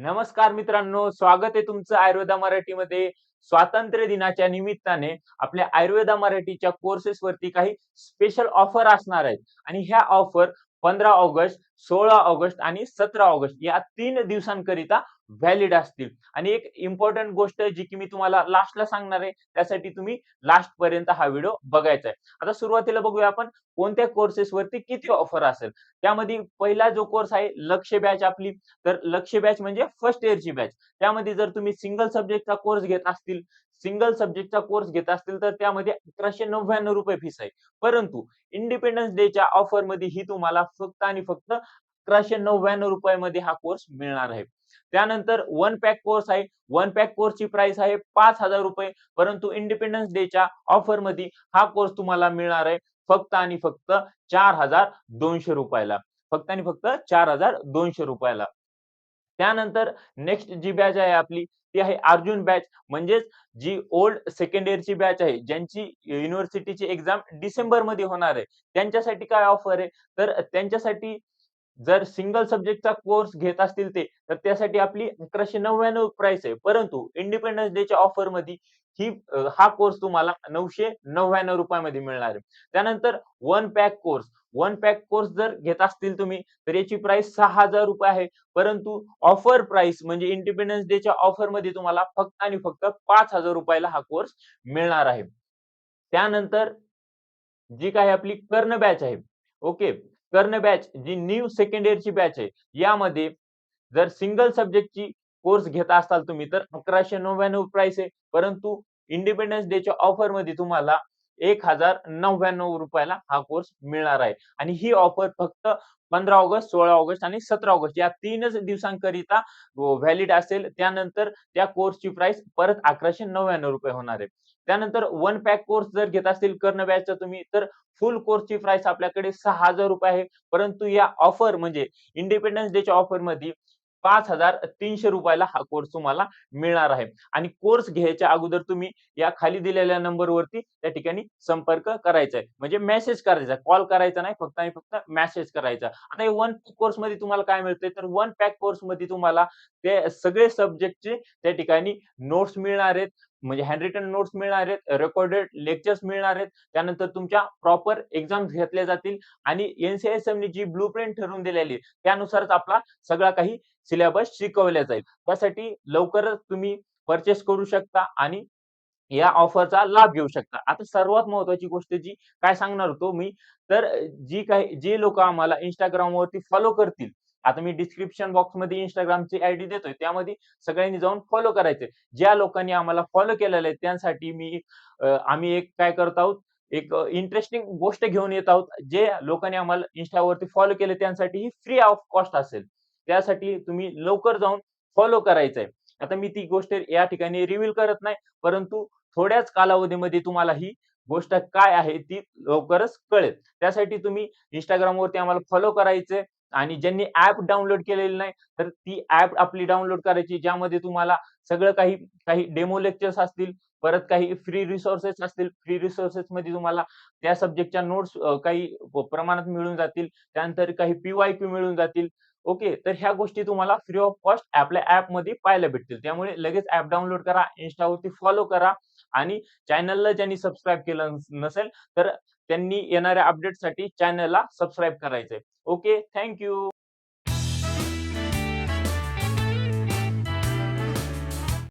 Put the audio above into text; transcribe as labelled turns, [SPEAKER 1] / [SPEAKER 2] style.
[SPEAKER 1] नमस्कार मित्रांनो, स्वागत आहे तुमचं आयुर्वेदा मराठीमध्ये. स्वातंत्र्य दिनाच्या निमित्ताने आपल्या आयुर्वेदा मराठीच्या कोर्सेस वरती काही स्पेशल ऑफर असणार आहेत आणि ह्या ऑफर 15 ऑगस्ट, 16 ऑगस्ट आणि 17 ऑगस्ट या 3 दिवसांकरिता व्हॅलिड असतील. आणि एक इम्पॉर्टंट गोष्ट जी की मी तुम्हाला लास्टला सांगणार आहे, त्यासाठी तुम्ही लास्ट पर्यंत हा व्हिडिओ बघायचा आहे. आता सुरुवातीला बघूया आपण कोणत्या कोर्सेस वरती किती ऑफर असेल. त्यामध्ये पहिला जो कोर्स आहे लक्ष्य बॅच आपली, तर लक्ष्य बॅच म्हणजे फर्स्ट इयरची बॅच. त्यामध्ये जर तुम्ही सिंगल सब्जेक्टचा कोर्स घेत असतील तर त्यामध्ये ₹1199 फीस आहे. परंतु इंडिपेंडन्स डेच्या ऑफरमध्ये ही तुम्हाला फक्त आणि फक्त ₹1199 मध्ये हा कोर्स मिळणार आहे. त्यानंतर वन पॅक कोर्स आहे. वन पॅक कोर्सची प्राइस आहे ₹5000. परंतु इंडिपेंडन्स डेच्या ऑफरमध्ये हा कोर्स तुम्हाला मिळणार आहे फक्त आणि फक्त ₹4200 ला. फक्त आणि फक्त ₹4200 ला. त्यानंतर नेक्स्ट जी बॅच आहे आपली ती आहे अर्जुन बॅच, म्हणजेच जी ओल्ड सेकंड इयरची बॅच आहे, ज्यांची युनिव्हर्सिटीची एक्झाम डिसेंबरमध्ये होणार आहे. त्यांच्यासाठी काय ऑफर आहे? तर त्यांच्यासाठी जर सिंगल सब्जेक्टचा कोर्स घेत असतील ते, तर त्यासाठी आपली 1199 प्राइस आहे. परंतु इंडिपेंडन्स डेच्या ऑफरमध्ये हा कोर्स तुम्हाला ₹999 मध्ये मिळणार आहे. त्यानंतर वन पॅक कोर्स जर घेत असतील तुम्ही, तर याची प्राइस ₹6000 आहे. परंतु ऑफर प्राइस म्हणजे इंडिपेंडन्स डेच्या ऑफरमध्ये तुम्हाला फक्त आणि फक्त ₹5000 ला हा कोर्स मिळणार आहे. त्यानंतर जी काही आपली कर्ण बॅच आहे. ओके. कर्ण बॅच जी न्यू सेकंड इयरची बॅच आहे. यामध्ये जर सिंगल सब्जेक्टची कोर्स घेत असाल तुम्ही तर 1199 प्राइस आहे. परंतु इंडिपेंडन्स डेच्या ऑफरमध्ये तुम्हाला ₹1099 ला हा कोर्स मिळणार आहे. आणि ही ऑफर फक्त 15 ऑगस्ट, 16 ऑगस्ट आणि 17 ऑगस्ट या 3च दिवसांकरिता व्हॅलिड असेल. त्यानंतर त्या कोर्सची प्राइस परत ₹1199 होणार आहे. त्यानंतर वन पॅक कोर्स जर घेत असतील कर्ण बॅचचा तुम्ही, तर फुल कोर्सची प्राइस आपल्याकडे ₹6000 आहे. परंतु या ऑफर म्हणजे इंडिपेंडन्स डेच्या ऑफरमध्ये ₹5300 ला हा कोर्स तुम्हाला मिळणार आहे. आणि कोर्स घ्यायच्या अगोदर तुम्ही या खाली दिलेल्या नंबरवरती त्या ठिकाणी संपर्क करायचा आहे. म्हणजे मेसेज करायचा, कॉल करायचा नाही, फक्त आणि फक्त मेसेज करायचा. आता हे वन कोर्समध्ये तुम्हाला काय मिळतंय, तर वन पॅक कोर्समध्ये तुम्हाला ते सगळे सब्जेक्टचे त्या ठिकाणी नोट्स मिळणार आहेत. म्हणजे हँड रिटन नोट्स मिळणार आहेत, रेकॉर्डेड लेक्चर्स मिळणार आहेत. त्यानंतर तुमच्या प्रॉपर एक्झाम्स घेतल्या जातील आणि एन-सी-एस-एमनी जी ब्लूप्रिंट ठरवून दिलेली आहे, त्यानुसारच आपला सगळा काही सिलेबस शिकवला जाईल. त्यासाठी लवकरच तुम्ही पर्चेस करू शकता आणि या ऑफरचा लाभ घेऊ शकता. आता सर्वात महत्त्वाची गोष्ट जी काय सांगणार होतो मी, तर जी लोकं आम्हाला Instagramवरती फॉलो करतील. आता मी डिस्क्रिप्शन बॉक्समध्ये Instagramची आयडी देतोय. त्यामध्ये सगळ्यांनी जाऊन फॉलो करायचंय. ज्या लोकांनी आम्हाला फॉलो केलेलं आहे त्यांसाठी आम्ही एक काय करत आहोत, एक इंटरेस्टिंग गोष्ट घेऊन येत आहोत. जे लोकांनी आम्हाला Instaवरती फॉलो केले त्यांसाठी ही फ्री ऑफ कॉस्ट असेल. त्यासाठी तुम्ही लवकर जाऊन फॉलो करायचंय. आता मी ती गोष्ट या ठिकाणी रिव्हील करत नाही. परंतु थोड्याच कालावधीमध्ये तुम्हाला ही गोष्ट काय आहे ती लवकरच कळेल. त्यासाठी तुम्ही Instagramवरती आम्हाला फॉलो करायचंय आणि ज्यांनी ॲप डाउनलोड केलेली नाही, तर ती ॲप आपली डाउनलोड करायची. ज्यामध्ये तुम्हाला सगळं काही काही डेमो लेक्चर्स असतील, परत काही फ्री रिसोर्सेस असतील. फ्री रिसोर्सेसमध्ये तुम्हाला त्या सब्जेक्टच्या नोट्स काही प्रमाणात मिळून जातील. त्यानंतर काही पी-वाय-क्यू मिळून जातील. ओके. तर ह्या गोष्टी तुम्हाला फ्री ऑफ कॉस्ट आपल्या ॲपमध्ये पाहायला भेटतील. त्यामुळे लगेच ॲप डाउनलोड करा, Instaवरती फॉलो करा आणि चॅनलला ज्यांनी सबस्क्राईब केलं नसेल, तर त्यांनी येणाऱ्या अपडेटसाठी चॅनलला सबस्क्राईब करायचंय. ओके. Thank you.